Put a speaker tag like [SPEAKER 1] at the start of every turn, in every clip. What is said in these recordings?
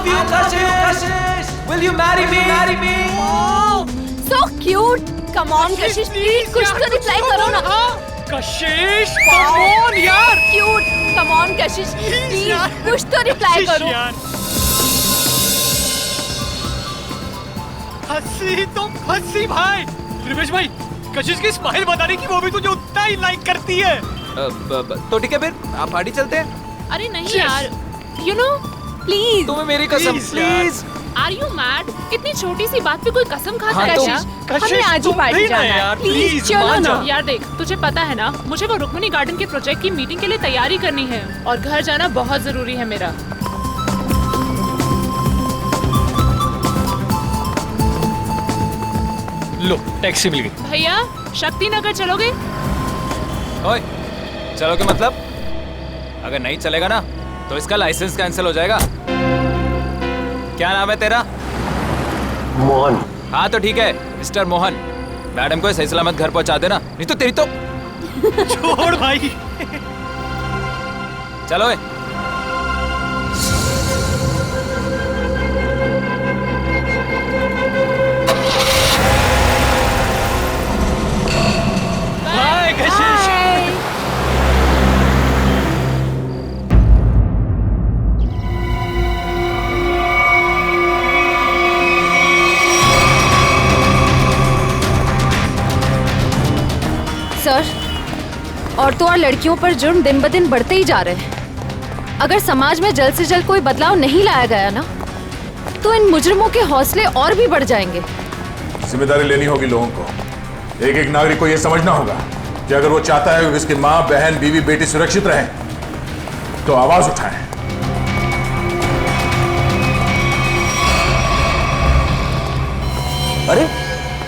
[SPEAKER 1] Love you Kashish, will you marry me?
[SPEAKER 2] So cute. Come on Kashish, please कुछ तो reply करो ना।
[SPEAKER 3] कशिश come on यार।
[SPEAKER 2] Cute. Come on Kashish, please कुछ तो रिप्लाई करो।
[SPEAKER 3] हंसी तो हंसी भाई। त्रिवेश भाई, कशिश की स्माइल बताने की वो भी तुझे उतना ही लाइक करती है।
[SPEAKER 1] तो ठीक है फिर आप पार्टी चलते हैं।
[SPEAKER 2] अरे नहीं यार, you know, please.
[SPEAKER 1] तुम्हें मेरी कसम प्लीज।
[SPEAKER 2] Are you mad? इतनी छोटी सी बात पे कोई कसम खाता है क्या?
[SPEAKER 3] कशिश,
[SPEAKER 2] हमें आज ही
[SPEAKER 3] तुम
[SPEAKER 2] पार्टी
[SPEAKER 3] नहीं ना
[SPEAKER 2] जाना है।
[SPEAKER 3] यार,
[SPEAKER 2] प्लीज
[SPEAKER 3] please,
[SPEAKER 2] चलो
[SPEAKER 3] मान
[SPEAKER 2] ना।
[SPEAKER 3] जा।
[SPEAKER 2] यार देख, तुझे पता है ना, मुझे वो रुक्मिणी गार्डन के प्रोजेक्ट की मीटिंग के लिए तैयारी करनी है और घर जाना बहुत जरूरी है मेरा।
[SPEAKER 3] लो टैक्सी मिल गई।
[SPEAKER 2] भैया, शक्ति नगर चलोगे?
[SPEAKER 1] ओए, चलोगे मतलब? अगर नहीं चलेगा ना तो इसका लाइसेंस कैंसिल हो जाएगा। क्या नाम है तेरा?
[SPEAKER 4] मोहन।
[SPEAKER 1] हाँ तो ठीक है मिस्टर मोहन, मैडम को सही सलामत घर पहुंचा देना, नहीं तो तेरी तो।
[SPEAKER 3] छोड़ भाई।
[SPEAKER 1] चलो ए।
[SPEAKER 3] बाय कशिश।
[SPEAKER 5] सर, औरतों और लड़कियों पर जुर्म दिन ब दिन बढ़ते ही जा रहे हैं। अगर समाज में जल्द से जल्द कोई बदलाव नहीं लाया गया ना, तो इन मुजरिमों के हौसले और भी बढ़ जाएंगे।
[SPEAKER 6] जिम्मेदारी लेनी होगी लोगों को। एक एक नागरिक को यह समझना होगा कि अगर वो चाहता है कि उसकी माँ, बहन, बीवी, बेटी सुरक्षित रहें, तो आवाज उठाएं।
[SPEAKER 7] अरे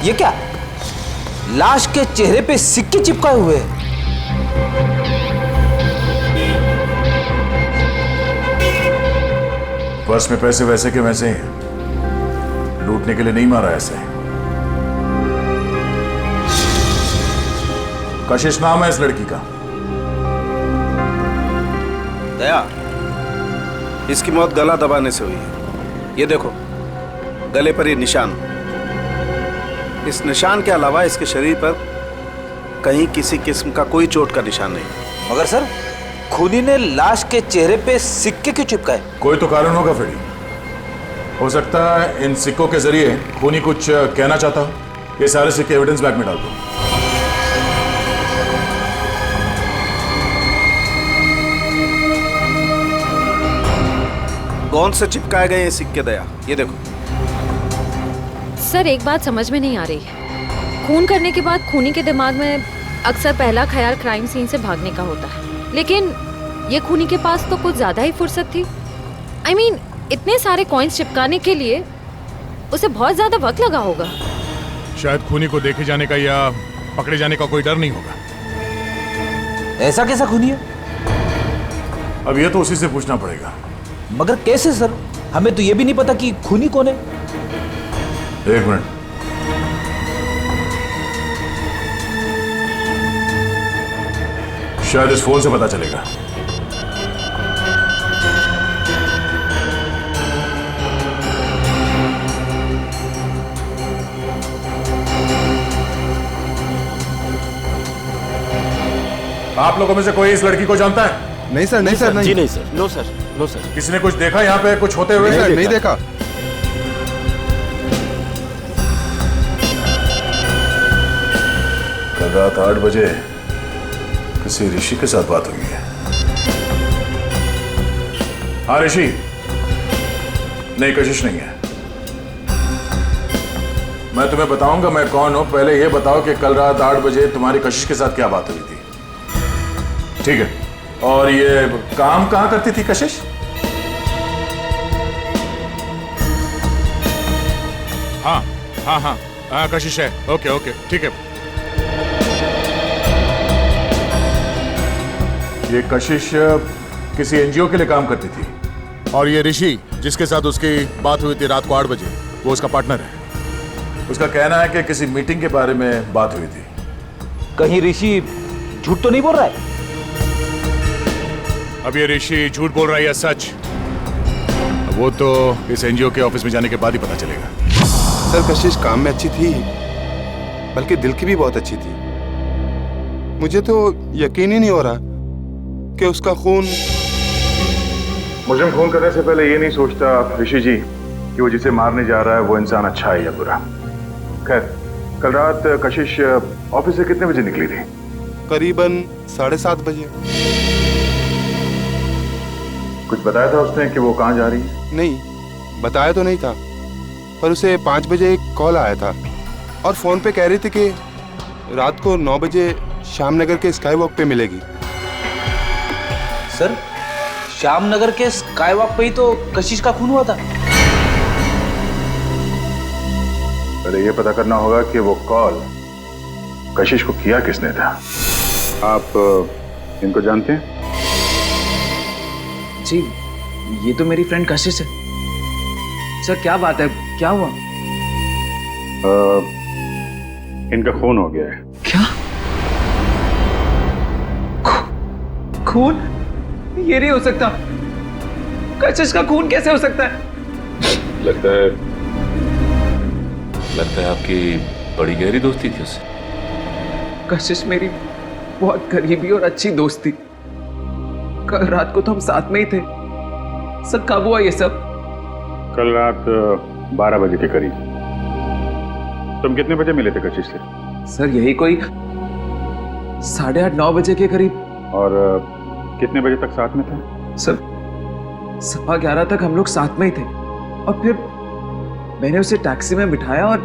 [SPEAKER 7] ये क्या? लाश के चेहरे पे सिक्के चिपकाए हुए हैं।
[SPEAKER 6] पर्स में पैसे वैसे के वैसे ही हैं। लूटने के लिए नहीं मारा ऐसे। कशिश नाम है इस लड़की का।
[SPEAKER 4] दया, इसकी मौत गला दबाने से हुई है। ये देखो, गले पर ये निशान। इस निशान के अलावा इसके शरीर पर कहीं किसी किस्म का कोई चोट का निशान नहीं।
[SPEAKER 7] मगर सर, खूनी ने लाश के चेहरे पे सिक्के क्यों चिपकाए?
[SPEAKER 6] कोई तो कारण होगा फ्रेडी। हो सकता है इन सिक्कों के जरिए खूनी कुछ कहना चाहता हो। ये सारे सिक्के एविडेंस बैग में डाल दो।
[SPEAKER 4] कौन से चिपकाए गए ये सिक्के दया? ये देखो।
[SPEAKER 5] सर, एक बात समझ में नहीं आ रही है। खून करने के बाद खूनी के दिमाग में अक्सर पहला ख्याल क्राइम सीन से भागने का होता है, लेकिन ये खूनी के पास तो कुछ ज्यादा ही फुर्सत थी। I mean, इतने सारे कॉइन्स चिपकाने के लिए उसे बहुत ज्यादा वक्त लगा होगा।
[SPEAKER 6] शायद खूनी को देखे जाने का या पकड़े जाने का कोई डर नहीं होगा।
[SPEAKER 7] ऐसा कैसा खूनी है?
[SPEAKER 6] अब ये तो उसी से पूछना पड़ेगा।
[SPEAKER 7] मगर कैसे सर? हमें तो ये भी नहीं पता कि खूनी कौन है।
[SPEAKER 6] एक मिनट। शायद इस फोन से पता चलेगा। आप लोगों में से कोई इस लड़की को जानता है?
[SPEAKER 8] नहीं सर, नहीं सर, नहीं।
[SPEAKER 4] जी नहीं sir. No sir, no sir.
[SPEAKER 6] किसी ने कुछ देखा यहाँ पे कुछ होते हुए?
[SPEAKER 8] नहीं देखा।
[SPEAKER 6] कल रात 8 बजे किसी ऋषि के साथ बात हुई है। हाँ ऋषि। नहीं, कशिश नहीं है। मैं तुम्हें बताऊंगा मैं कौन हूं। पहले यह बताओ कि कल रात 8 बजे तुम्हारी कशिश के साथ क्या बात हुई थी। ठीक है। और ये काम कहां करती थी कशिश? हाँ हाँ हाँ हाँ, कशिश है। ओके ओके, ठीक है। ये कशिश किसी एनजीओ के लिए काम करती थी। और ये ऋषि जिसके साथ उसकी बात हुई थी रात को 8 बजे, वो उसका पार्टनर है। उसका कहना है कि किसी मीटिंग के बारे में बात हुई थी।
[SPEAKER 7] कहीं ऋषि झूठ तो नहीं बोल रहा है?
[SPEAKER 6] अब ये ऋषि झूठ बोल रहा है या सच, अब वो तो इस एनजीओ के ऑफिस में जाने के बाद ही पता चलेगा।
[SPEAKER 8] सर कशिश काम में अच्छी थी, बल्कि दिल की भी बहुत अच्छी थी। मुझे तो यकीन ही नहीं हो रहा कि उसका खून।
[SPEAKER 6] मुझे खून करने से पहले ये नहीं सोचता ऋषि जी कि वो जिसे मारने जा रहा है वो इंसान अच्छा है या बुरा। खैर, कल रात कशिश ऑफिस से कितने बजे निकली थी?
[SPEAKER 8] करीबन 7:30 बजे।
[SPEAKER 6] कुछ बताया था उसने कि वो कहाँ जा रही है?
[SPEAKER 8] नहीं, बताया तो नहीं था, पर उसे 5 बजे एक कॉल आया था और फोन पे कह रही थी कि रात को 9 बजे श्याम नगर के स्काई वॉक पे मिलेगी।
[SPEAKER 7] सर, श्याम नगर के स्काई वॉक पे ही तो कशिश का खून हुआ था।
[SPEAKER 6] पहले ये पता करना होगा कि वो कॉल कशिश को किया किसने था। आप इनको जानते हैं?
[SPEAKER 7] जी, ये तो मेरी फ्रेंड कशिश है। सर क्या बात है, क्या हुआ?
[SPEAKER 6] इनका खून हो गया है।
[SPEAKER 7] क्या? खून? ये नहीं हो सकता। कशिश का खून कैसे हो सकता है?
[SPEAKER 9] लगता है आपकी बड़ी गहरी दोस्ती थी उससे।
[SPEAKER 7] कशिश मेरी बहुत करीबी और अच्छी दोस्त थी। कल रात को तो हम साथ में ही थे। सर कब हुआ ये सब?
[SPEAKER 6] कल रात 12 बजे के करीब। तुम कितने बजे मिले थे कशिश से?
[SPEAKER 7] सर यही कोई 8:30-9 बजे के करीब।
[SPEAKER 6] और कितने बजे तक साथ में थे?
[SPEAKER 7] सर 11:15 तक हम लोग साथ में ही थे और फिर मैंने उसे टैक्सी में बिठाया और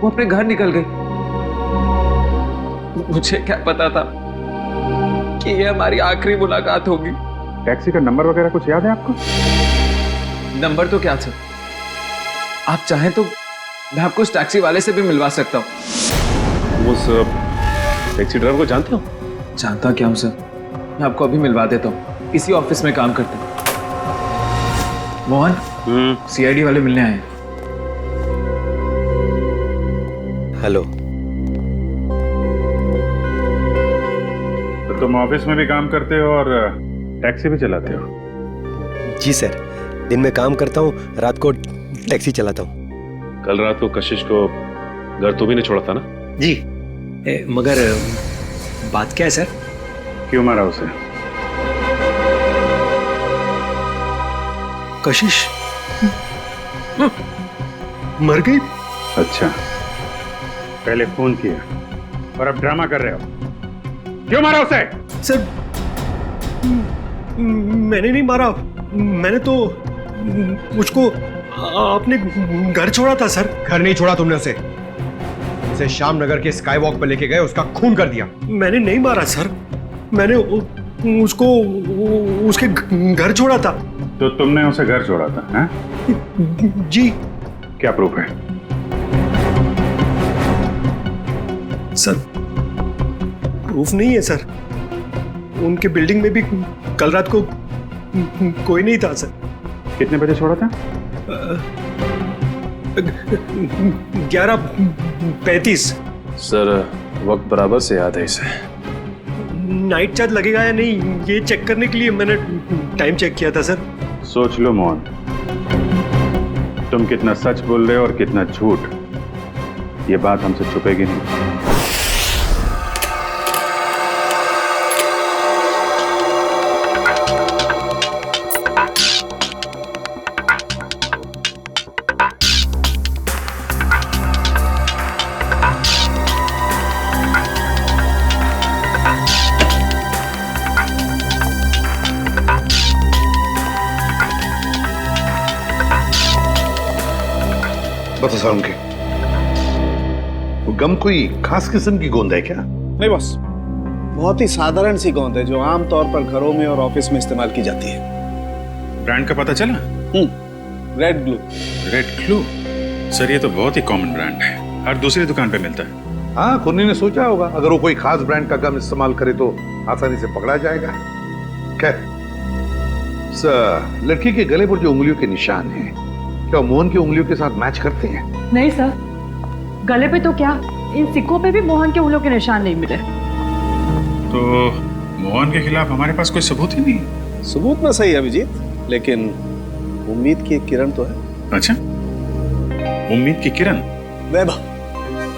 [SPEAKER 7] वो अपने घर निकल गई। मुझे क्या पता था कि ये हमारी आखिरी मुलाकात होगी।
[SPEAKER 6] टैक्सी का नंबर वगैरह कुछ याद है आपको?
[SPEAKER 7] नंबर तो क्या सर, आप चाहें तो मैं आपको उस टैक्सी वाले से भी मिलवा सकता हूँ।
[SPEAKER 9] उस टैक्सी ड्राइवर को जानते हो?
[SPEAKER 7] जानता क्या हूँ सर, मैं आपको अभी मिलवा देता हूँ। इसी ऑफिस में काम करते हैं। मोहन, सीआईडी वाले मिलने आए हैं।
[SPEAKER 10] हेलो।
[SPEAKER 6] तो तुम ऑफिस में भी काम करते हो और टैक्सी भी चलाते हो?
[SPEAKER 10] जी सर, दिन में काम करता हूँ, रात को टैक्सी चलाता हूँ।
[SPEAKER 9] कल रात को कशिश को घर तो भी नहीं छोड़ा था ना?
[SPEAKER 10] जी, मगर बात क्या है सर?
[SPEAKER 6] क्यों मारा उसे?
[SPEAKER 10] कशिश मर गई।
[SPEAKER 6] अच्छा, पहले फोन किया और अब ड्रामा कर रहे हो। क्यों मारा उसे?
[SPEAKER 10] सर मैंने नहीं मारा, मैंने तो मुझको अपने घर छोड़ा था सर।
[SPEAKER 3] घर नहीं छोड़ा तुमने उसे श्याम नगर के स्काई वॉक पर लेके गए, उसका खून कर दिया।
[SPEAKER 10] मैंने नहीं मारा सर, मैंने उसको उसके घर छोड़ा था।
[SPEAKER 6] तो तुमने उसे घर छोड़ा था? हैं?
[SPEAKER 10] जी।
[SPEAKER 6] क्या प्रूफ है?
[SPEAKER 10] सर प्रूफ नहीं है सर, उनके बिल्डिंग में भी कल रात को कोई नहीं था सर।
[SPEAKER 6] कितने बजे छोड़ा था?
[SPEAKER 10] 11:35।
[SPEAKER 9] सर वक्त बराबर से याद है इसे।
[SPEAKER 10] नाइट चार्ज लगेगा या नहीं ये चेक करने के लिए मैंने टाइम चेक किया था सर।
[SPEAKER 6] सोच लो मोहन, तुम कितना सच बोल रहे हो और कितना झूठ, ये बात हमसे छुपेगी नहीं।
[SPEAKER 11] बता सारुण के, वो गम कोई खास किस्म की गोंद है क्या?
[SPEAKER 4] नहीं बस, बहुत ही साधारण सी गोंद है जो आमतौर पर घरों में और ऑफिस में इस्तेमाल की जाती है।
[SPEAKER 6] ब्रांड का पता चला?
[SPEAKER 4] Red glue.
[SPEAKER 6] Red glue? Sir ये तो बहुत ही कॉमन ब्रांड है, हर दूसरी दुकान पे मिलता है।
[SPEAKER 11] हाँ, खुन्नी ने सोचा होगा अगर वो कोई खास ब्रांड का गम इस्तेमाल करे तो आसानी से पकड़ा जाएगा। खैर, लड़की के गले पर जो उंगलियों के निशान हैं, क्या मोहन की उंगलियों के साथ मैच करते हैं?
[SPEAKER 12] नहीं सर, गले पे तो क्या, इन सिक्कों पे भी मोहन के उंगलियों के निशान नहीं मिले।
[SPEAKER 6] तो मोहन के खिलाफ हमारे पास कोई सबूत ही नहीं?
[SPEAKER 4] सबूत ना सही अभिजीत, लेकिन उम्मीद की एक किरण तो है।
[SPEAKER 6] अच्छा, उम्मीद की किरण?
[SPEAKER 4] वैभव,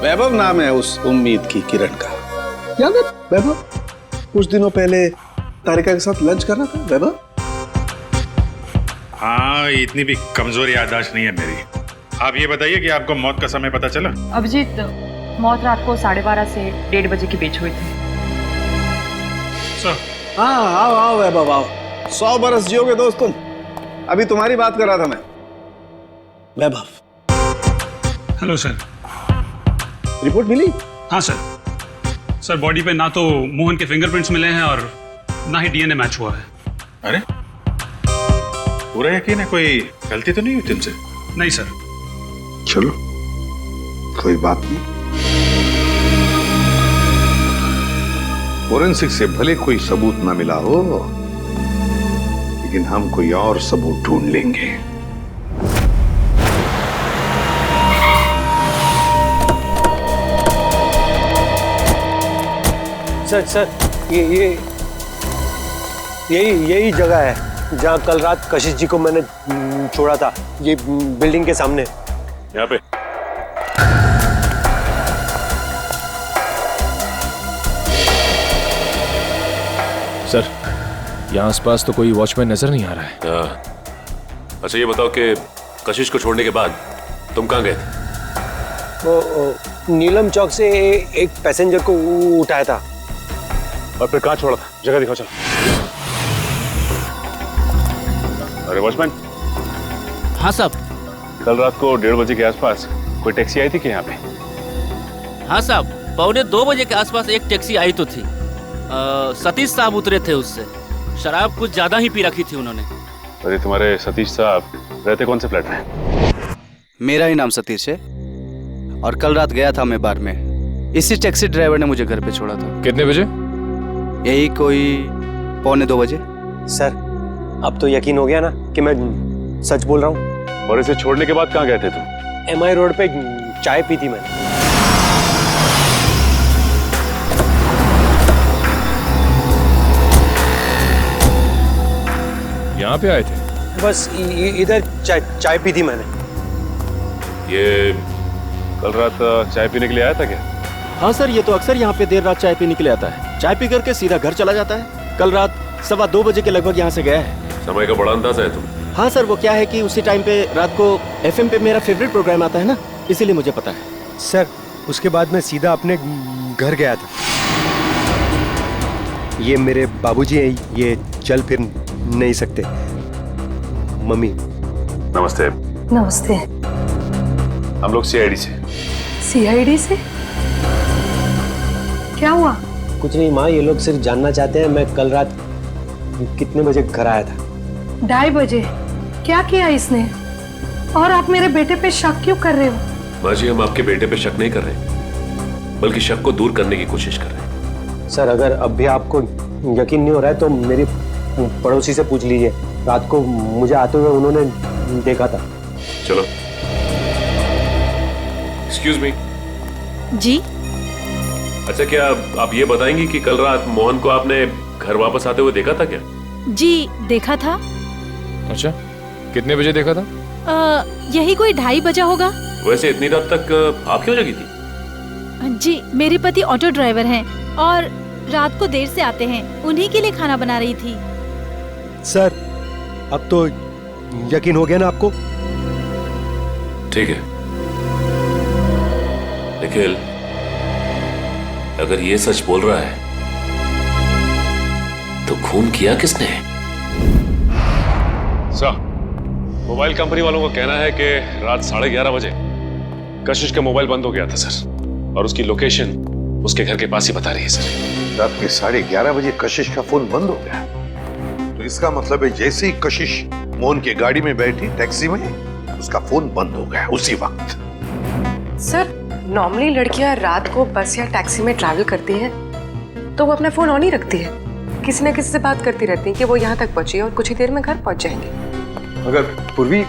[SPEAKER 4] वैभव नाम है उस उम्मीद की किरण का। याद है वैभव? कुछ दिनों पहले तारिका के साथ लंच करना था वैभव।
[SPEAKER 6] हाँ, इतनी भी कमजोर याददाश्त नहीं है मेरी। आप ये बताइए कि आपको मौत का समय पता चला?
[SPEAKER 12] अभिजीत, मौत रात को 12:30 से 1:30 बजे के बीच हुई थी।
[SPEAKER 4] हाँ, आओ आओ वैभव आओ। 100 बरस जियोगे दोस्त तुम। अभी तुम्हारी बात कर रहा था मैं। वैभव,
[SPEAKER 13] हेलो सर।
[SPEAKER 4] रिपोर्ट मिली?
[SPEAKER 13] हाँ सर। सर, बॉडी पे ना तो मोहन के फिंगरप्रिंट्स मिले हैं और ना ही डीएनए मैच हुआ है।
[SPEAKER 6] अरे, पूरा यकीन है? कोई गलती तो नहीं हुई तुमसे?
[SPEAKER 13] नहीं सर।
[SPEAKER 11] चलो, कोई बात नहीं। फोरेंसिक से भले कोई सबूत ना मिला हो, लेकिन हम कोई और सबूत ढूंढ लेंगे।
[SPEAKER 10] सर, यही जगह है जहाँ कल रात कशिश जी को मैंने छोड़ा था। ये बिल्डिंग के सामने।
[SPEAKER 6] यहाँ पे?
[SPEAKER 1] सर, यहाँ आसपास तो कोई वॉचमैन नजर नहीं आ रहा है।
[SPEAKER 9] अच्छा, ये बताओ कि कशिश को छोड़ने के बाद तुम कहाँ गए थे?
[SPEAKER 10] वो नीलम चौक से एक पैसेंजर को उठाया था।
[SPEAKER 6] और फिर कहाँ छोड़ा था? जगह दिखाओ चलो। अरे वॉचमैन।
[SPEAKER 14] हाँ साहब।
[SPEAKER 6] कल रात को 1:30 बजे के आसपास कोई टैक्सी आई थी कि यहाँ पे?
[SPEAKER 14] हाँ साहब, 1:45 बजे के आसपास एक टैक्सी आई तो थी। सतीश साहब उतरे थे उससे। शराब कुछ ज्यादा ही पी रखी थी उन्होंने।
[SPEAKER 6] अरे तुम्हारे सतीश साहब रहते कौन से फ्लैट में?
[SPEAKER 15] मेरा ही नाम सतीश है और कल रात गया था मैं बार में। इसी टैक्सी ड्राइवर ने मुझे घर पे छोड़ा था।
[SPEAKER 1] कितने बजे?
[SPEAKER 15] यही कोई 1:45 बजे।
[SPEAKER 10] सर, अब तो यकीन हो गया ना कि मैं सच बोल रहा हूँ।
[SPEAKER 6] और इसे छोड़ने के बाद कहाँ गए थे तुम?
[SPEAKER 10] MI रोड पे चाय पी थी मैंने।
[SPEAKER 1] यहाँ पे आए थे?
[SPEAKER 10] बस इधर चाय पी थी मैंने।
[SPEAKER 6] ये कल रात चाय पीने के लिए आया था क्या?
[SPEAKER 16] हाँ सर, ये तो अक्सर यहाँ पे देर रात चाय पीने के लिए आता है। चाय पी करके सीधा घर चला जाता है। कल रात 2:15 बजे के लगभग यहाँ से गया है।
[SPEAKER 9] समय का बड़ा अंदाजा है तुम।
[SPEAKER 16] हाँ सर, वो क्या है कि उसी टाइम पे रात को FM पे मेरा फेवरेट प्रोग्राम आता है ना, इसीलिए मुझे पता है।
[SPEAKER 10] सर, उसके बाद मैं सीधा अपने घर गया था। ये मेरे बाबूजी हैं, ये चल फिर नहीं सकते। मम्मी।
[SPEAKER 6] नमस्ते।
[SPEAKER 12] नमस्ते।
[SPEAKER 6] हम लोग CID से।
[SPEAKER 12] CID से? क्या हुआ?
[SPEAKER 10] कुछ नहीं माँ, ये लोग सिर्फ जानना चाहते हैं मैं कल रात कितने बजे घर आया था।
[SPEAKER 12] 2:30 बजे। क्या किया इसने? और आप मेरे बेटे पे शक क्यों कर रहे हो?
[SPEAKER 9] माँ जी, हम आपके बेटे पे शक नहीं कर रहे, बल्कि शक को दूर करने की कोशिश कर रहे हैं।
[SPEAKER 10] सर, अगर अब भी आपको यकीन नहीं हो रहा है तो मेरी पड़ोसी से पूछ लीजिए। रात को मुझे आते हुए उन्होंने देखा था।
[SPEAKER 9] चलो। Excuse me.
[SPEAKER 5] जी?
[SPEAKER 9] अच्छा, क्या आप ये बताएंगी कि कल रात मोहन को आपने घर वापस आते हुए देखा था क्या?
[SPEAKER 5] जी, देखा था।
[SPEAKER 1] अच्छा, कितने बजे देखा था?
[SPEAKER 5] यही कोई 2:30 बजा होगा।
[SPEAKER 9] वैसे इतनी रात तक आप क्यों जगी थी?
[SPEAKER 5] जी, मेरे पति ऑटो ड्राइवर हैं और रात को देर से आते हैं। उन्हीं के लिए खाना बना रही थी।
[SPEAKER 10] सर, अब तो यकीन हो गया ना आपको?
[SPEAKER 9] ठीक है, निखिल, अगर ये सच बोल रहा है तो खून किया किसने?
[SPEAKER 6] सर, मोबाइल कंपनी वालों का कहना है कि रात 11:30 बजे कशिश का मोबाइल बंद हो गया था सर, और उसकी लोकेशन उसके घर के पास ही बता रही है सर।
[SPEAKER 11] रात के 11:30 बजे कशिश का फोन बंद हो गया, तो इसका मतलब है जैसे ही कशिश मोहन की गाड़ी में बैठी टैक्सी में, उसका फोन बंद हो गया उसी वक्त।
[SPEAKER 17] सर, नॉर्मली लड़कियां रात को बस या टैक्सी में ट्रैवल करती हैं तो वो अपना फोन ऑन ही रखती है। किसी न किसी से बात करती रहती है कि वो यहाँ तक पहुंची और कुछ ही देर में घर पहुंच जाएंगे।
[SPEAKER 10] अगर पूर्वी,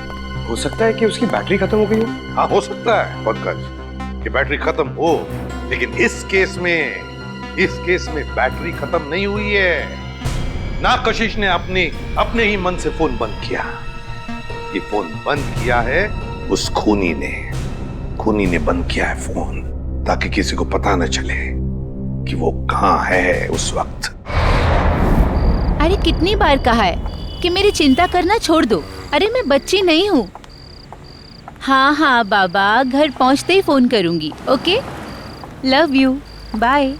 [SPEAKER 10] हो सकता है कि उसकी बैटरी खत्म हो गई हो।
[SPEAKER 11] हाँ, हो सकता है पंकज कि बैटरी खत्म हो, लेकिन इस केस में बैटरी खत्म नहीं हुई है। ना कशिश ने अपने ही मन से फोन बंद किया। ये फोन बंद किया है उस खूनी ने बंद किया है फोन, ताकि किसी को पता न चले कि वो कहाँ है उस वक्त।
[SPEAKER 18] अरे कितनी बार कहा है कि मेरी चिंता करना छोड़ दो। अरे मैं बच्ची नहीं हूँ। हाँ हाँ बाबा, घर पहुँचते ही फोन करूँगी। Okay, love you, bye.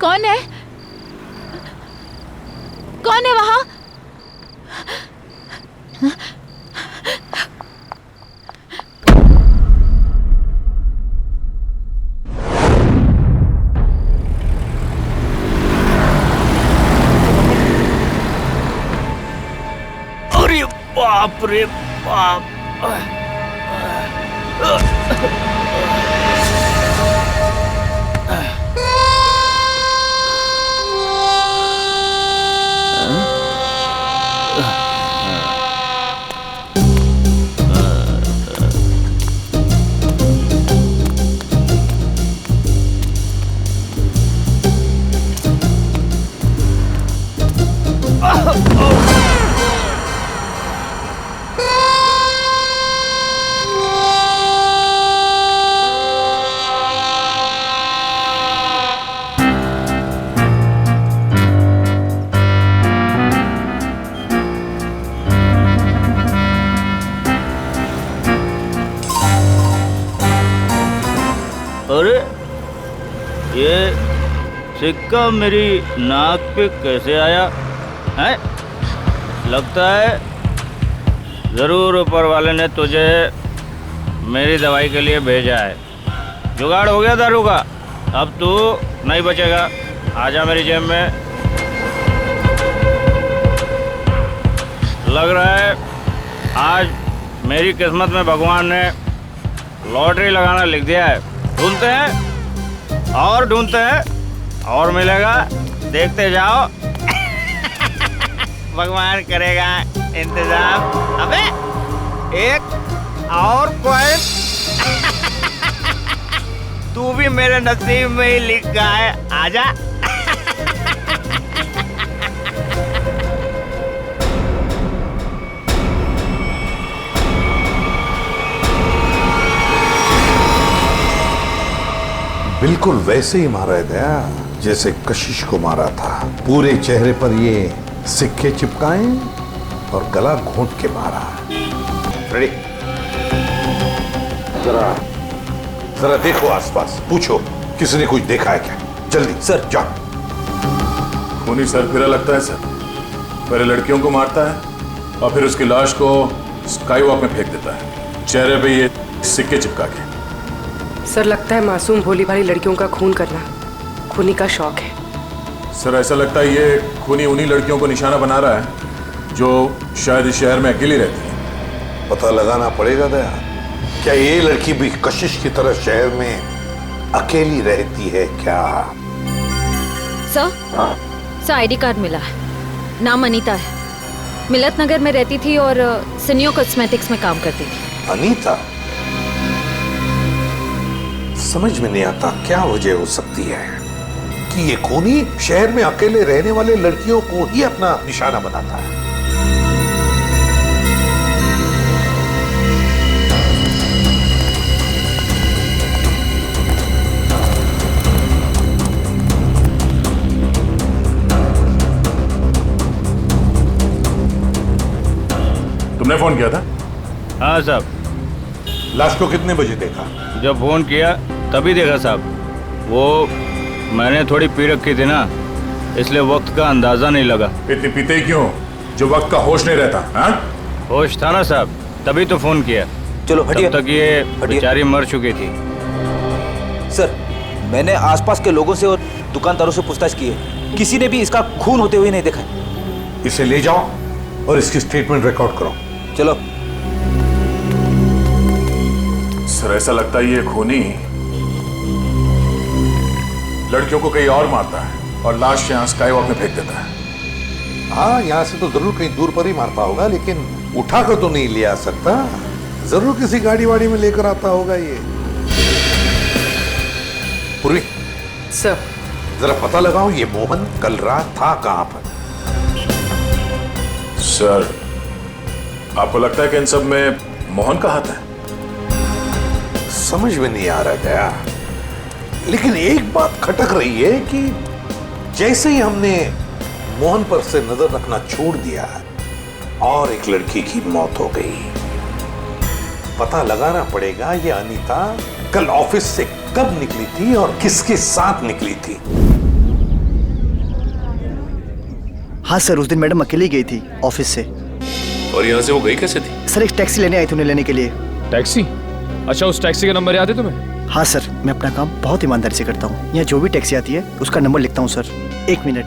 [SPEAKER 18] कौन है? कौन है वहां?
[SPEAKER 14] अरे बाप रे बाप।
[SPEAKER 19] अरे ये सिक्का मेरी नाक पे कैसे आया है? लगता है जरूर ऊपर वाले ने तुझे मेरी दवाई के लिए भेजा है। जुगाड़ हो गया दारू का, अब तू नहीं बचेगा। आजा मेरी जेब में। लग रहा है आज मेरी किस्मत में भगवान ने लॉटरी लगाना लिख दिया है। ढूंढते हैं और ढूंढते हैं और मिलेगा, देखते जाओ। भगवान करेगा इंतजाम। अबे एक और कॉइन तू भी मेरे नसीब में ही लिखा है। आजा।
[SPEAKER 11] बिल्कुल वैसे ही मारा है दया, जैसे कशिश को मारा था। पूरे चेहरे पर ये सिक्के चिपकाए और गला घोंट के मारा। रेडी? जरा देखो आसपास, पूछो किसी ने कुछ देखा है क्या? जल्दी सर जाओ।
[SPEAKER 6] खूनी सरफिरा लगता है सर। पहले लड़कियों को मारता है और फिर उसकी लाश को स्काई वॉक में फेंक देता है, चेहरे पे ये सिक्के चिपका के।
[SPEAKER 17] सर लगता है मासूम भोली भाली लड़कियों का खून करना खूनी का शौक है।
[SPEAKER 6] सर ऐसा लगता है ये खूनी उन्हीं लड़कियों को निशाना बना रहा है जो शायद इस शहर में अकेली रहती है।
[SPEAKER 11] पता लगाना पड़ेगा दया, क्या ये लड़की भी कशिश की तरह शहर में अकेली रहती है क्या?
[SPEAKER 5] सर आईडी कार्ड मिला है, नाम अनीता है, मिलत नगर में रहती थी और सिनियो कॉस्मेटिक्स में काम करती थी।
[SPEAKER 11] अनीता? समझ में नहीं आता क्या वजह हो सकती है कि ये खूनी शहर में अकेले रहने वाले लड़कियों को ही अपना निशाना बनाता है।
[SPEAKER 6] तुमने फोन किया था?
[SPEAKER 19] हाँ साहब।
[SPEAKER 11] लाश को कितने बजे देखा?
[SPEAKER 19] जब फोन किया तभी देखा साहब। वो मैंने थोड़ी पी रखी थी ना, इसलिए वक्त का अंदाजा नहीं लगा।
[SPEAKER 6] इतनी पीते ही क्यों जो वक्त का होश नहीं रहता? हाँ?
[SPEAKER 19] होश था ना साहब, तभी तो फोन किया।
[SPEAKER 20] चलो हटिए।
[SPEAKER 19] तब तक ये बेचारी मर चुकी थी।
[SPEAKER 20] सर, मैंने आसपास के लोगों से और दुकानदारों से पूछताछ की है, किसी ने भी इसका खून होते हुए नहीं देखा है।
[SPEAKER 11] इसे ले जाओ और इसकी स्टेटमेंट रिकॉर्ड करो।
[SPEAKER 20] चलो।
[SPEAKER 6] सर, ऐसा लगता है ये खूनी लड़कियों को कहीं और मारता है और लाश यहाँ स्काई वॉक में फेंक देता है।
[SPEAKER 11] हाँ, यहाँ से तो जरूर कहीं दूर पर ही मारता होगा, लेकिन उठाकर तो नहीं ले आ सकता। जरूर किसी गाड़ी वाड़ी में लेकर आता होगा ये। पूर्वी
[SPEAKER 17] सर,
[SPEAKER 11] जरा पता लगाओ ये मोहन कल रात था कहां पर।
[SPEAKER 6] सर, आपको लगता है कि इन सब में मोहन का हाथ है?
[SPEAKER 11] समझ में नहीं आ रहा गया, लेकिन एक बात खटक रही है कि जैसे ही हमने मोहन पर से नजर रखना छोड़ दिया और एक लड़की की मौत हो गई। पता लगाना पड़ेगा ये अनीता कल ऑफिस से कब निकली थी और किसके साथ निकली थी।
[SPEAKER 21] हाँ सर, उस दिन मैडम अकेली गई थी ऑफिस से।
[SPEAKER 9] और यहाँ से वो गई कैसे थी?
[SPEAKER 21] सर, एक टैक्सी लेने आई थी उन्हें लेने के लिए।
[SPEAKER 3] टैक्सी? अच्छा, उस टैक्सी का नंबर याद है तुम्हें?
[SPEAKER 21] हाँ सर, मैं अपना काम बहुत ईमानदारी से करता हूँ। यहाँ जो भी टैक्सी आती है उसका नंबर लिखता हूँ सर। 1 मिनट।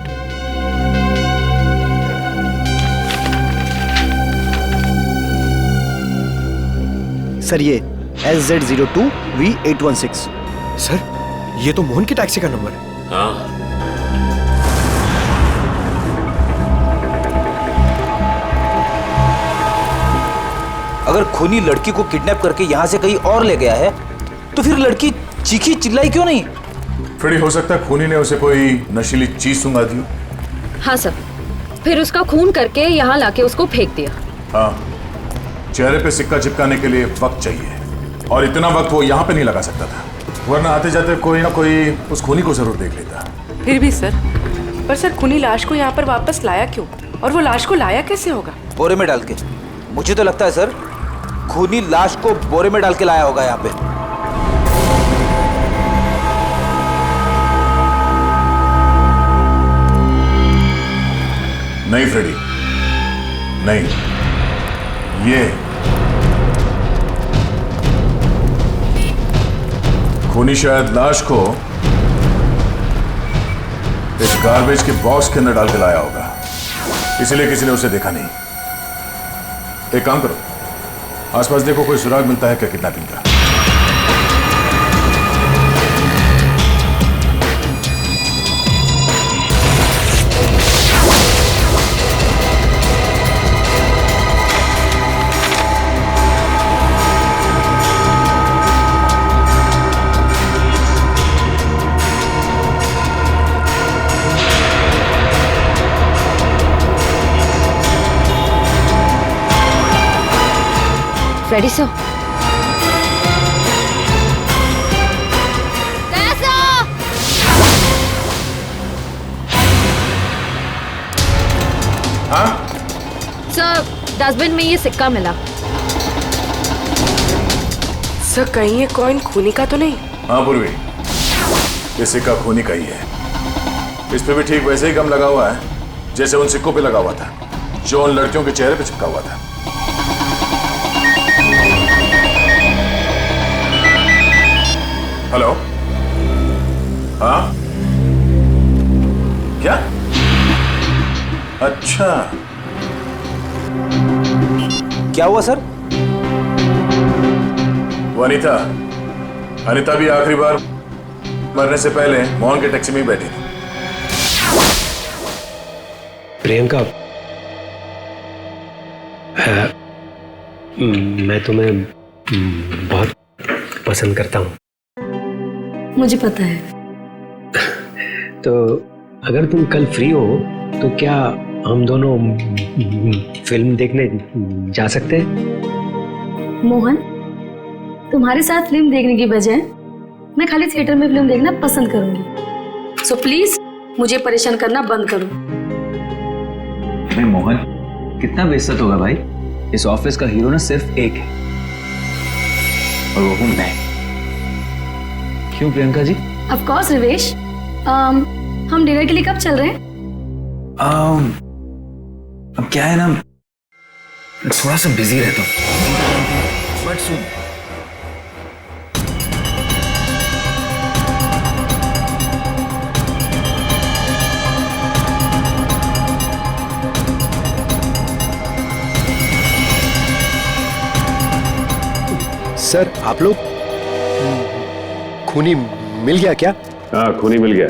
[SPEAKER 21] सर, ये SZ02V816।
[SPEAKER 10] सर, ये तो मोहन की टैक्सी का नंबर है।
[SPEAKER 9] हाँ।
[SPEAKER 20] अगर खूनी लड़की को किडनैप करके यहाँ से कहीं और ले गया है, तो फिर लड़की चीखी चिल्लाई क्यों नहीं?
[SPEAKER 6] फ्रेडी, हो सकता है खूनी ने उसे कोई नशीली चीज सुंघा दी।
[SPEAKER 5] हाँ सर, फिर उसका खून करके यहाँ लाके उसको फेंक दिया।
[SPEAKER 6] हाँ, चेहरे पे सिक्का चिपकाने के लिए वक्त चाहिए, और इतना वक्त वो यहाँ पे नहीं लगा सकता था, वरना आते जाते कोई ना कोई उस खूनी को जरूर देख लेता।
[SPEAKER 17] फिर भी सर, पर सर खूनी लाश को यहाँ पर वापस लाया क्यों? और वो लाश को लाया कैसे होगा?
[SPEAKER 20] बोरे में डाल के। मुझे तो लगता है सर, खूनी लाश को बोरे में डाल के लाया होगा यहाँ पे।
[SPEAKER 6] नहीं फ्रेडी, नहीं, ये खूनी शायद लाश को इस गार्बेज के बॉक्स के अंदर डाल के लाया होगा, इसलिए किसी ने उसे देखा नहीं। एक काम करो, आसपास देखो कोई सुराग मिलता है क्या किडनैपिंग का।
[SPEAKER 5] फ्रेडी सर,
[SPEAKER 6] हाँ?
[SPEAKER 5] सर, डस्टबिन में ये सिक्का मिला।
[SPEAKER 17] सर, कहीं ये कॉइन खूनी का तो नहीं?
[SPEAKER 6] हाँ पूर्वी, ये सिक्का खूनी का ही है। इस पे भी ठीक वैसे ही गम लगा हुआ है जैसे उन सिक्कों पे लगा हुआ था जो उन लड़कियों के चेहरे पे चिपका हुआ था। हेलो? हाँ? क्या? अच्छा,
[SPEAKER 20] क्या हुआ सर?
[SPEAKER 6] वो अनीता भी आखिरी बार मरने से पहले मोहन के टैक्सी में ही बैठी थी।
[SPEAKER 10] प्रियंका, मैं तुम्हें बहुत पसंद करता हूँ।
[SPEAKER 12] मुझे पता है।
[SPEAKER 10] तो अगर तुम कल फ्री हो तो क्या हम दोनों फिल्म देखने जा सकते हैं?
[SPEAKER 12] मोहन, तुम्हारे साथ फिल्म देखने की बजाय मैं खाली थिएटर में फिल्म देखना पसंद करूंगी। सो प्लीज मुझे परेशान करना बंद करो।
[SPEAKER 7] अरे मोहन, कितना बेइज्जत होगा भाई। इस ऑफिस का हीरो ना सिर्फ एक है और वो हूं मैं। क्यों प्रियंका जी?
[SPEAKER 12] Of course Rivesh. हम डिनर के लिए कब चल रहे हैं?
[SPEAKER 7] अब क्या है ना, थोड़ा सा बिजी रहता हूँ, बट सुन,
[SPEAKER 16] सर आप लोग खूनी मिल गया क्या?
[SPEAKER 9] हाँ खूनी मिल गया,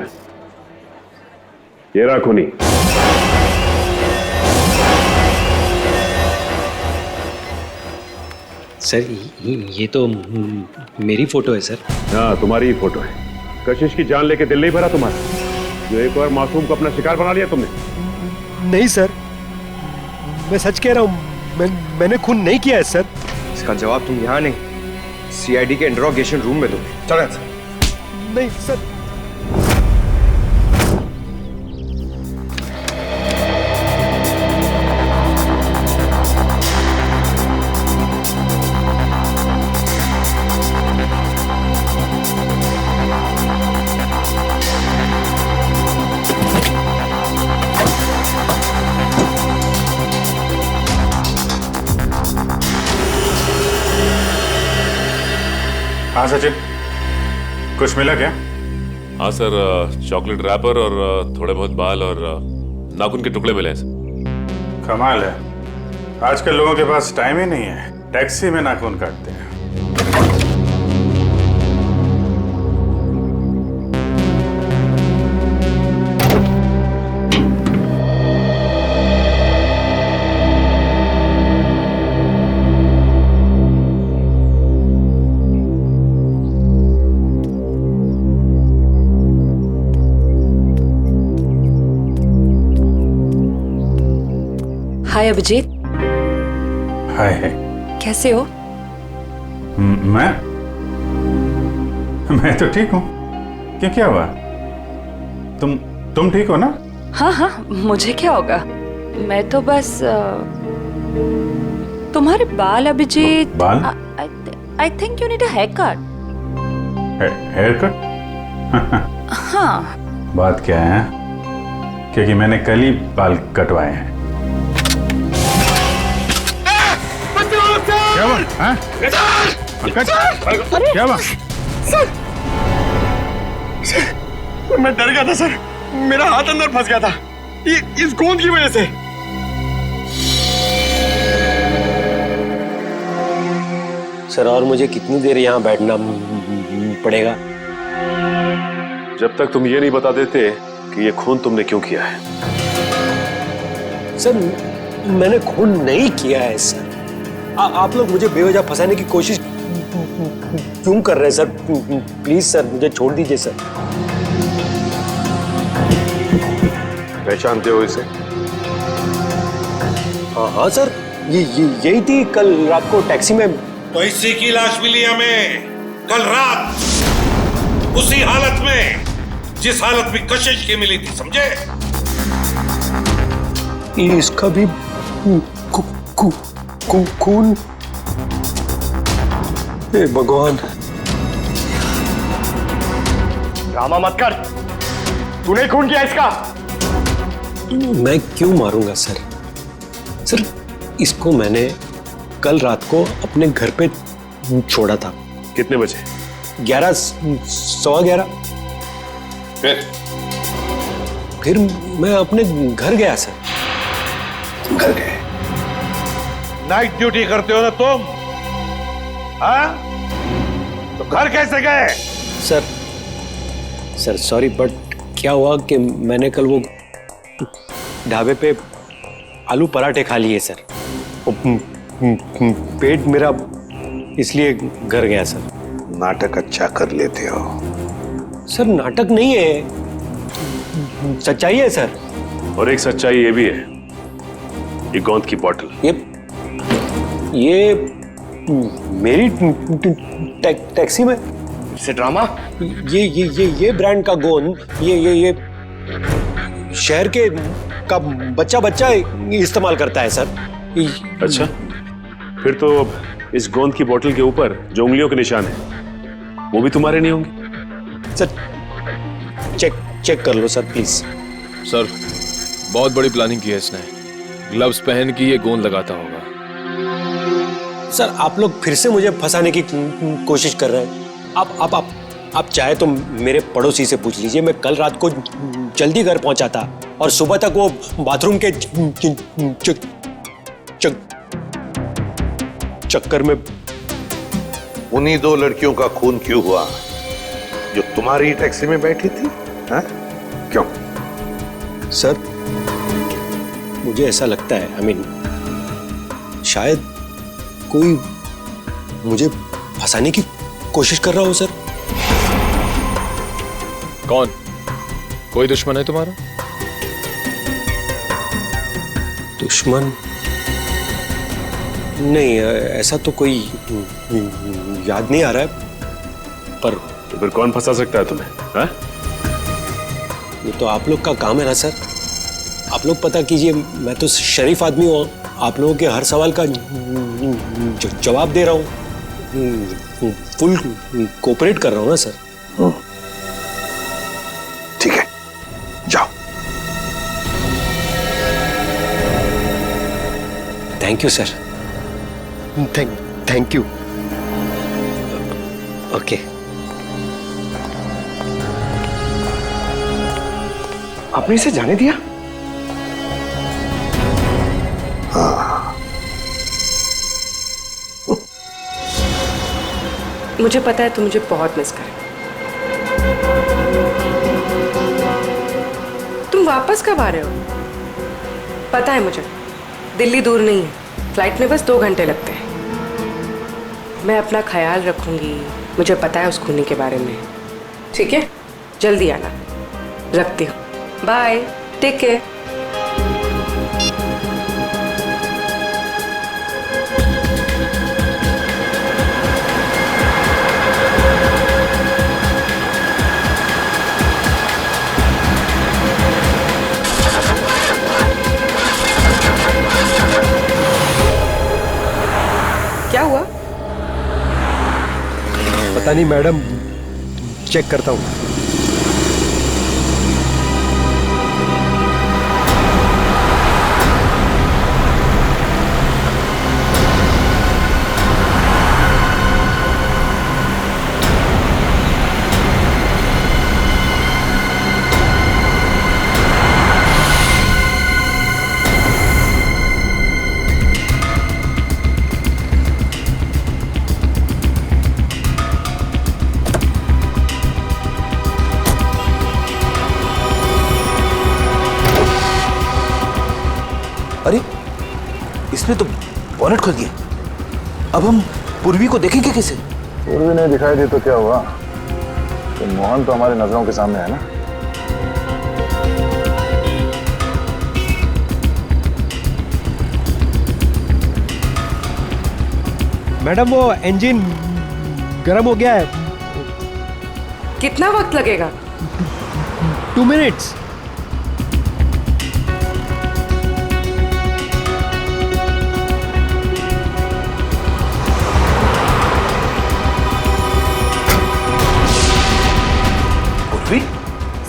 [SPEAKER 9] ये रहा खूनी।
[SPEAKER 10] सर ये तो मेरी फोटो है सर।
[SPEAKER 9] हाँ तुम्हारी ही फोटो है। कशिश की जान लेके दिल नहीं भरा तुम्हारा, जो एक और मासूम को अपना शिकार बना लिया तुमने?
[SPEAKER 16] नहीं सर, मैं सच कह रहा हूँ, मैंने खून नहीं किया है सर।
[SPEAKER 2] इसका जवाब तुम यहाँ नहीं, सीआईडी के इंट्रोगेशन रूम में दो। चलो सर।
[SPEAKER 16] नहीं सर।
[SPEAKER 6] हाँ सचिन, कुछ मिला क्या?
[SPEAKER 9] हाँ सर, चॉकलेट रैपर और थोड़े बहुत बाल और नाखून के टुकड़े मिले हैं सर।
[SPEAKER 6] कमाल है, आजकल लोगों के पास टाइम ही नहीं है, टैक्सी में नाखून काटते हैं।
[SPEAKER 17] हाय अभिजीत।
[SPEAKER 6] हाय।
[SPEAKER 17] कैसे हो?
[SPEAKER 6] मैं तो ठीक हूँ। क्या हुआ? तुम ठीक हो ना?
[SPEAKER 17] हाँ हाँ, मुझे क्या होगा, मैं तो बस तुम्हारे बाल अभिजीत।
[SPEAKER 6] बाल?
[SPEAKER 17] I think you need a hair cut.
[SPEAKER 6] Hair cut?
[SPEAKER 17] हाँ।
[SPEAKER 6] बात क्या है? क्योंकि मैंने कल ही बाल कटवाए हैं। क्या हुआ? हाँ? पंकज? क्या हुआ?
[SPEAKER 3] सर, मैं डर गया था सर, मेरा हाथ अंदर फंस गया था इस गोंद की वजह से।
[SPEAKER 10] सर और मुझे कितनी देर यहाँ बैठना पड़ेगा?
[SPEAKER 9] जब तक तुम ये नहीं बता देते कि ये खून तुमने क्यों किया है।
[SPEAKER 10] सर मैंने खून नहीं किया है सर। आप लोग मुझे बेवजह फंसाने की कोशिश क्यों कर रहे हैं सर? प्लीज सर मुझे छोड़ दीजिए सर।
[SPEAKER 9] पहचानते हो इसे?
[SPEAKER 10] हाँ सर, यही थी कल रात को टैक्सी में।
[SPEAKER 11] तो इसी की लाश मिली हमें कल रात, उसी हालत में जिस हालत में कशिश की मिली थी, समझे?
[SPEAKER 10] इसका भी खून? हे भगवान।
[SPEAKER 3] ड्रामा मत कर, तूने खून किया इसका।
[SPEAKER 10] मैं क्यों मारूंगा सर? सर इसको मैंने कल रात को अपने घर पे छोड़ा था।
[SPEAKER 9] कितने बजे?
[SPEAKER 10] 11, सवा 11। फिर मैं अपने घर गया सर।
[SPEAKER 11] घर गए? नाइट ड्यूटी करते हो ना तुम? हाँ? तो घर कैसे गए?
[SPEAKER 10] सर सॉरी, बट क्या हुआ कि मैंने कल वो ढाबे पे आलू पराठे खा लिए सर, पेट मेरा इसलिए घर गया सर।
[SPEAKER 11] नाटक अच्छा कर लेते हो
[SPEAKER 10] सर। नाटक नहीं है, सच्चाई है सर।
[SPEAKER 9] और एक सच्चाई ये भी है, ये गोंद की बोतल।
[SPEAKER 10] ये मेरी टैक्सी में
[SPEAKER 3] से ड्रामा।
[SPEAKER 10] ये ब्रांड का गोंद ये शहर के का बच्चा इस्तेमाल करता है सर।
[SPEAKER 9] अच्छा, फिर तो इस गोंद की बोतल के ऊपर जो उंगलियों के निशान है वो भी तुम्हारे नहीं होंगे?
[SPEAKER 10] सर चेक कर लो सर प्लीज।
[SPEAKER 22] सर बहुत बड़ी प्लानिंग की है इसने, ग्लव्स पहन के ये गोंद लगाता होगा।
[SPEAKER 10] सर आप लोग फिर से मुझे फंसाने की कोशिश कर रहे हैं। आप चाहे तो मेरे पड़ोसी से पूछ लीजिए, मैं कल रात को जल्दी घर पहुंचा था और सुबह तक वो बाथरूम के चक्कर में
[SPEAKER 11] उन्हीं 2 लड़कियों का खून क्यों हुआ जो तुम्हारी टैक्सी में बैठी थी? हाँ? क्यों?
[SPEAKER 10] सर, मुझे ऐसा लगता है, शायद कोई मुझे फंसाने की कोशिश कर रहा हो सर।
[SPEAKER 22] कौन? कोई दुश्मन है तुम्हारा?
[SPEAKER 10] दुश्मन? नहीं, ऐसा तो कोई याद नहीं आ रहा है, पर
[SPEAKER 9] तो फिर कौन फंसा सकता है तुम्हें? हाँ?
[SPEAKER 10] ये तो आप लोग का काम है ना सर। आप लोग पता कीजिए, मैं तो शरीफ आदमी हूँ, आप लोगों के हर सवाल का जवाब दे रहा हूँ, फुल कोऑपरेट कर रहा हूँ ना सर।
[SPEAKER 11] ठीक है, जाओ।
[SPEAKER 10] Thank you sir.
[SPEAKER 21] Thank you.
[SPEAKER 10] Okay.
[SPEAKER 2] आपने इसे जाने दिया?
[SPEAKER 17] मुझे पता है तुम मुझे बहुत मिस कर। तुम वापस कब आ रहे हो? पता है मुझे, दिल्ली दूर नहीं है, फ्लाइट में बस 2 घंटे लगते हैं। मैं अपना ख्याल रखूंगी, मुझे पता है उस खूनी के बारे में। ठीक है, जल्दी आना। रखती हूँ, बाय, टेक केयर। क्या हुआ?
[SPEAKER 10] पता नहीं मैडम, चेक करता हूँ।
[SPEAKER 20] अरे, इसने तो बॉनेट खोल दिया। अब हम पूर्वी को देखेंगे कैसे?
[SPEAKER 6] पूर्वी नहीं दिखाई दी तो क्या हुआ? तो मोहन तो हमारी नजरों के सामने है ना।
[SPEAKER 10] मैडम, वो इंजन गर्म हो गया है।
[SPEAKER 17] कितना वक्त लगेगा?
[SPEAKER 10] 2 मिनट्स।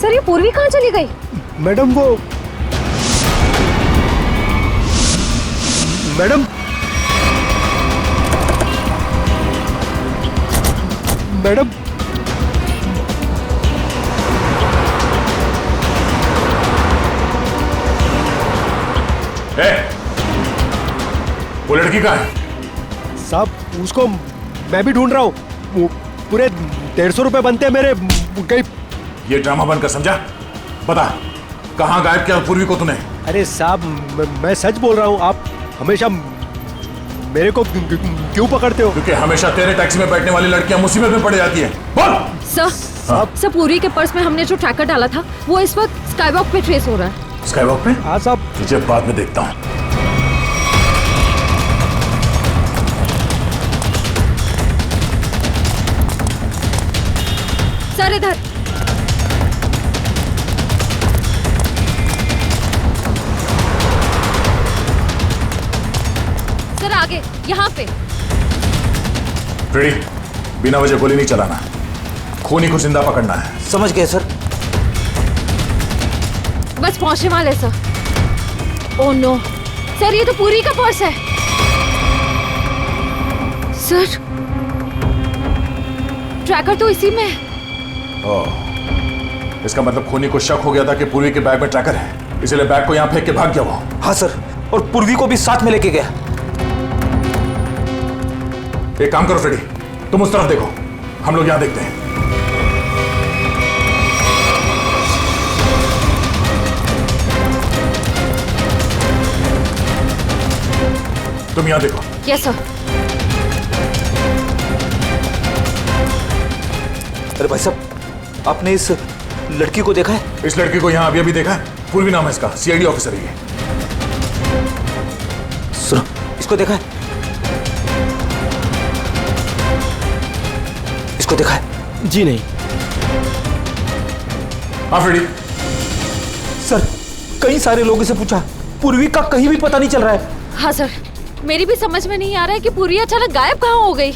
[SPEAKER 5] सर, ये पूर्वी कहाँ चली गई?
[SPEAKER 10] मैडम, वो मैडम मैडम
[SPEAKER 6] वो लड़की कहाँ है?
[SPEAKER 10] साहब, उसको मैं भी ढूंढ रहा हूँ। पूरे 150 रुपए बनते हैं मेरे। गई।
[SPEAKER 6] ये ड्रामा बंद कर, समझा? बता, कहाँ गायब किया पूर्वी को तूने?
[SPEAKER 10] अरे साहब, मैं सच बोल रहा हूँ। आप हमेशा मेरे को क्यों पकड़ते हो?
[SPEAKER 6] क्योंकि हमेशा तेरे टैक्सी में बैठने वाली लड़कियां मुसीबत में पड़ जाती हैं। बोल।
[SPEAKER 5] सर, पूर्वी के पर्स में हमने जो ट्रैकर डाला था वो इस वक्त स्काईवॉक पे ट्रेस हो रहा है।
[SPEAKER 6] स्काईवॉक पे?
[SPEAKER 10] हाँ साहब।
[SPEAKER 6] तुझे बाद में देखता हूँ।
[SPEAKER 5] सर, इधर। सर, आगे, यहाँ पे।
[SPEAKER 6] रेडी? बिना वजह गोली नहीं चलाना, खूनी को जिंदा पकड़ना है।
[SPEAKER 20] समझ गए सर।
[SPEAKER 5] बस पहुंचने वाले सर। ओह नो सर, ये तो पूरी का पर्स है। सर, ट्रैकर तो इसी में है।
[SPEAKER 6] इसका मतलब खूनी को शक हो गया था कि पूर्वी के बैग में ट्रैकर है, इसलिए बैग को यहाँ फेंक के भाग गया वो।
[SPEAKER 20] हाँ सर, और पूर्वी को भी साथ में लेके गया।
[SPEAKER 6] एक काम करो फ्रेडी, तुम उस तरफ देखो, हम लोग यहां देखते हैं। तुम यहां देखो।
[SPEAKER 5] Yes sir.
[SPEAKER 20] अरे भाई साहब, आपने इस लड़की को देखा है?
[SPEAKER 6] इस लड़की को यहां अभी अभी देखा है। पूर्वी नाम है इसका, सीआईडी ऑफिसर है ये।
[SPEAKER 20] सुनो, इसको देखा है? इसको देखा है?
[SPEAKER 10] जी नहीं।
[SPEAKER 6] हाँ फ्रेडी।
[SPEAKER 20] सर, कई सारे लोगों से पूछा, पूर्वी का कहीं भी पता नहीं चल रहा है।
[SPEAKER 5] हाँ सर, मेरी भी समझ में नहीं आ रहा है कि पूर्वी अचानक गायब कहाँ हो गई।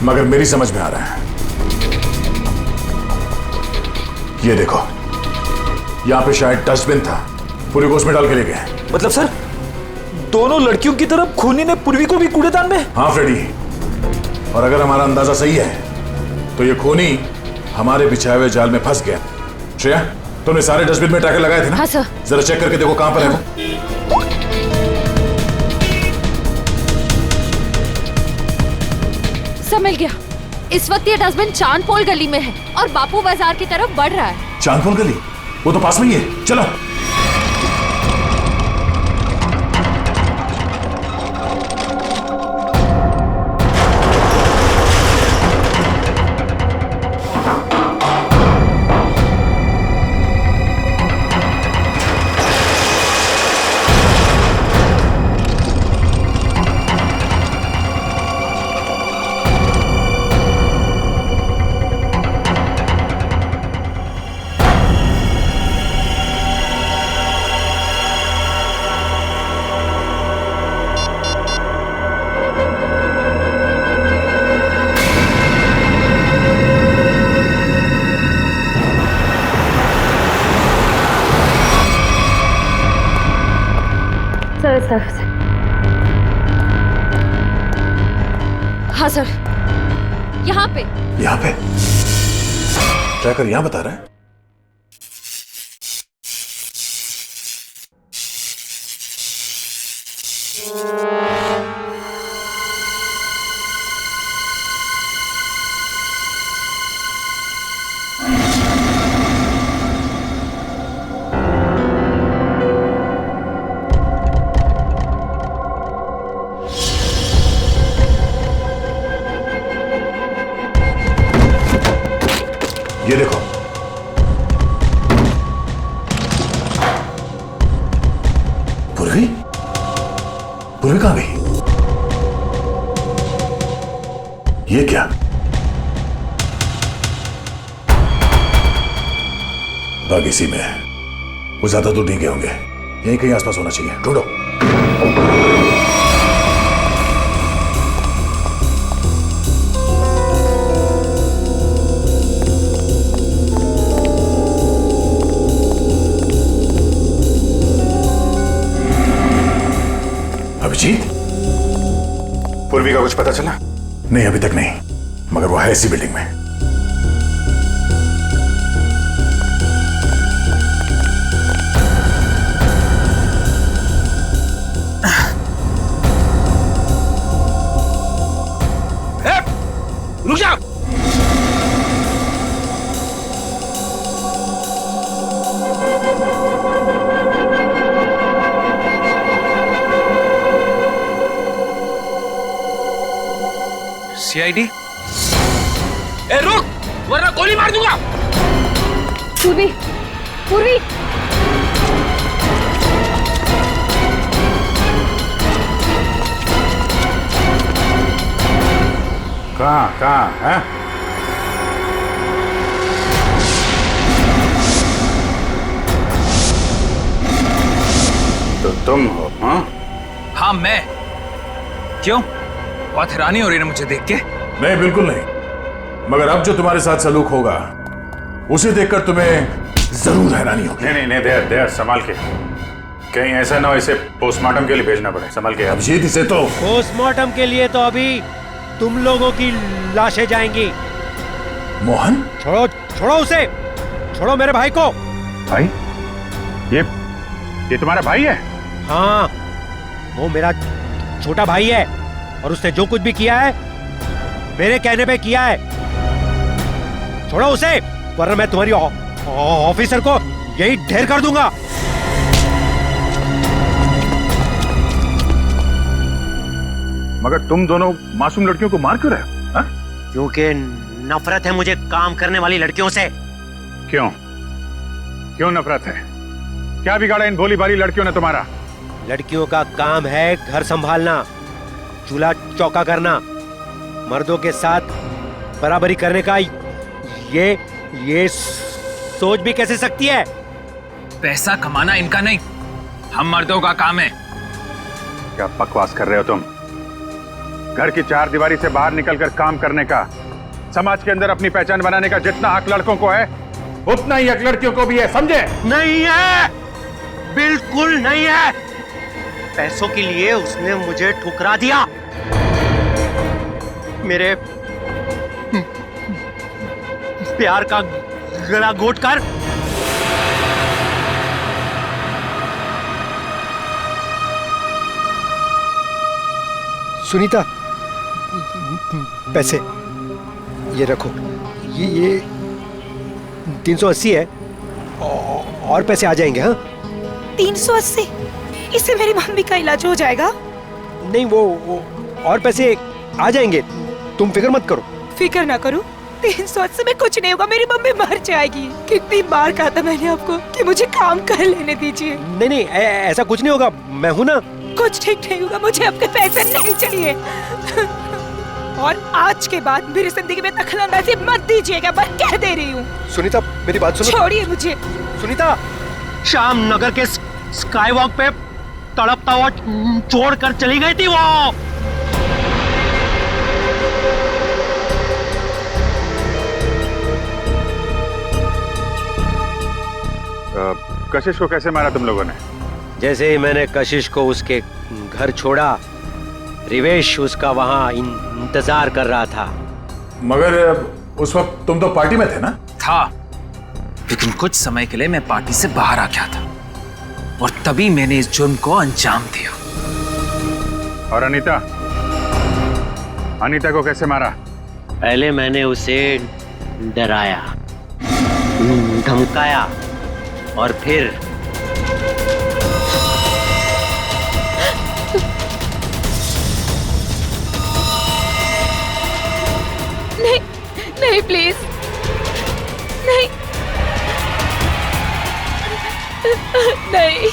[SPEAKER 6] मगर मेरी समझ में आ रहा है। ये देखो, यहां पे शायद डस्टबिन था, पूर्वी को उसमें डाल के ले गए।
[SPEAKER 20] मतलब सर, दोनों लड़कियों की तरफ खूनी ने पूर्वी को भी कूड़ेदान में?
[SPEAKER 6] हाँ फ्रेडी, और अगर हमारा अंदाजा सही है तो ये खूनी हमारे बिछाए हुए जाल में फंस गया। श्रेया, तुमने सारे डस्टबिन में टैकर लगाए थे ना?
[SPEAKER 5] हाँ सर।
[SPEAKER 6] जरा चेक करके देखो कहां पर है वो।
[SPEAKER 5] सब मिल गया। इस वक्त ये डस्टबिन चांदपोल गली में है और बापू बाजार की तरफ बढ़ रहा है।
[SPEAKER 6] चांदपोल गली? वो तो पास में ही है, चलो।
[SPEAKER 5] सर। हाँ सर, यहाँ पे।
[SPEAKER 6] यहाँ पे? ट्रैकर यहाँ बता रहा है? ये देखो, पूर्वी? पूर्वी कहां गई? ये क्या? बाग इसी में है। वो ज्यादा दूर नहीं गए होंगे, यहीं कहीं आसपास होना चाहिए। ढूंढो। अभिजीत, पूर्वी का कुछ पता चला? नहीं, अभी तक नहीं, मगर वो है इसी बिल्डिंग में।
[SPEAKER 3] रुक जा। सीआईडी? ए रुक, वरना गोली मार दूंगा।
[SPEAKER 5] पूर्वी, पूर्वी।
[SPEAKER 11] कहाँ है? तो तुम हो? हाँ?
[SPEAKER 1] हाँ मैं। क्यों? बहुत हैरानी हो रही है ना मुझे देख के?
[SPEAKER 6] नहीं, बिल्कुल नहीं, मगर अब जो तुम्हारे साथ सलूक होगा उसे देखकर तुम्हें जरूर हैरानी होगी।
[SPEAKER 11] नहीं, देर संभाल के, कहीं ऐसा ना हो इसे पोस्टमार्टम के लिए भेजना पड़े। संभाल के।
[SPEAKER 6] अभिजीत, इसे तो
[SPEAKER 10] पोस्टमार्टम के लिए तो अभी तुम लोगों की लाशें जाएंगी।
[SPEAKER 6] मोहन,
[SPEAKER 10] छोड़ो उसे, छोड़ो मेरे भाई को।
[SPEAKER 11] भाई? ये तुम्हारा भाई है?
[SPEAKER 10] हाँ, वो मेरा छोटा भाई है और उसने जो कुछ भी किया है मेरे कहने पे किया है। छोड़ो उसे, वरना मैं तुम्हारी ऑफिसर को यही ढेर कर दूंगा।
[SPEAKER 6] मगर तुम दोनों मासूम लड़कियों को मार क्यों रहे हो? हाँ?
[SPEAKER 10] क्योंकि नफरत है मुझे काम करने वाली लड़कियों से।
[SPEAKER 6] क्यों क्यों नफरत है? क्या बिगाड़ा इन भोली भाली लड़कियों ने तुम्हारा?
[SPEAKER 10] लड़कियों का काम है घर संभालना, चूल्हा चौका करना, मर्दों के साथ बराबरी करने का। ये सोच भी कैसे सकती है?
[SPEAKER 1] पैसा कमाना इनका नहीं, हम मर्दों का काम है।
[SPEAKER 6] क्या बकवास कर रहे हो तुम? घर की चार दीवारी से बाहर निकलकर काम करने का, समाज के अंदर अपनी पहचान बनाने का जितना हक लड़कों को है उतना ही हक लड़कियों को भी है, समझे?
[SPEAKER 10] नहीं है, बिल्कुल नहीं है। पैसों के लिए उसने मुझे ठुकरा दिया। मेरे प्यार का गला घोट कर
[SPEAKER 21] सुनीता, पैसे ये रखो। ये 380 है और पैसे आ जाएंगे। हाँ
[SPEAKER 4] 380? इससे मेरी मम्मी का इलाज हो जाएगा?
[SPEAKER 21] नहीं, वो और पैसे आ जाएंगे, तुम फिक्र मत करो।
[SPEAKER 4] फिक्र ना करूं? 380 में कुछ नहीं होगा, मेरी मम्मी मर जाएगी। कितनी बार कहा था मैंने आपको कि मुझे काम कर लेने दीजिए।
[SPEAKER 10] नहीं, ऐसा कुछ नहीं होगा, मैं हूं ना।
[SPEAKER 4] कुछ ठीक नहीं होगा, मुझे आपके पैसे नहीं चाहिए। और आज के बाद मेरी जिंदगी में दखलंदाजी मत दीजिएगा, मैं कह दे रही हूँ।
[SPEAKER 21] सुनीता मेरी बात सुनो।
[SPEAKER 4] छोड़िए मुझे।
[SPEAKER 21] सुनीता,
[SPEAKER 10] शाम नगर के स्काई वॉक पे तड़पता हुआ छोड़कर चली गई थी वो।
[SPEAKER 6] कशिश को कैसे मारा तुम लोगों ने?
[SPEAKER 10] जैसे ही मैंने कशिश को उसके घर छोड़ा, रिवेश उसका वहां इंतजार कर रहा था।
[SPEAKER 6] मगर उस वक्त तुम तो पार्टी में थे ना?
[SPEAKER 1] था, लेकिन कुछ समय के लिए मैं पार्टी से बाहर आ गया था और तभी मैंने इस जुर्म को अंजाम दिया।
[SPEAKER 6] और अनीता को कैसे मारा?
[SPEAKER 10] पहले मैंने उसे डराया, धमकाया और फिर
[SPEAKER 4] नहीं प्लीज नहीं नहीं।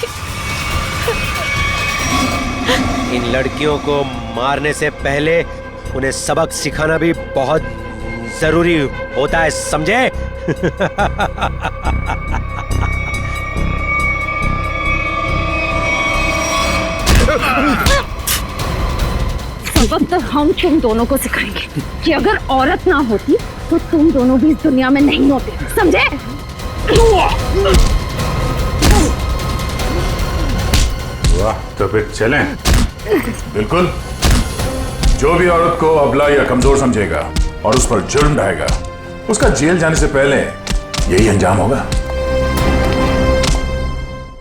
[SPEAKER 10] इन लड़कियों को मारने से पहले उन्हें सबक सिखाना भी बहुत जरूरी होता है, समझे?
[SPEAKER 5] सबक तो हम तुम दोनों को सिखाएंगे कि अगर औरत ना होती तो तुम दोनों भी इस दुनिया में नहीं होते, समझे?
[SPEAKER 6] वाह, तो फिर चलें। बिल्कुल, जो भी औरत को अबला या कमजोर समझेगा और उस पर जुर्म ढाएगा, उसका जेल जाने से पहले यही अंजाम होगा।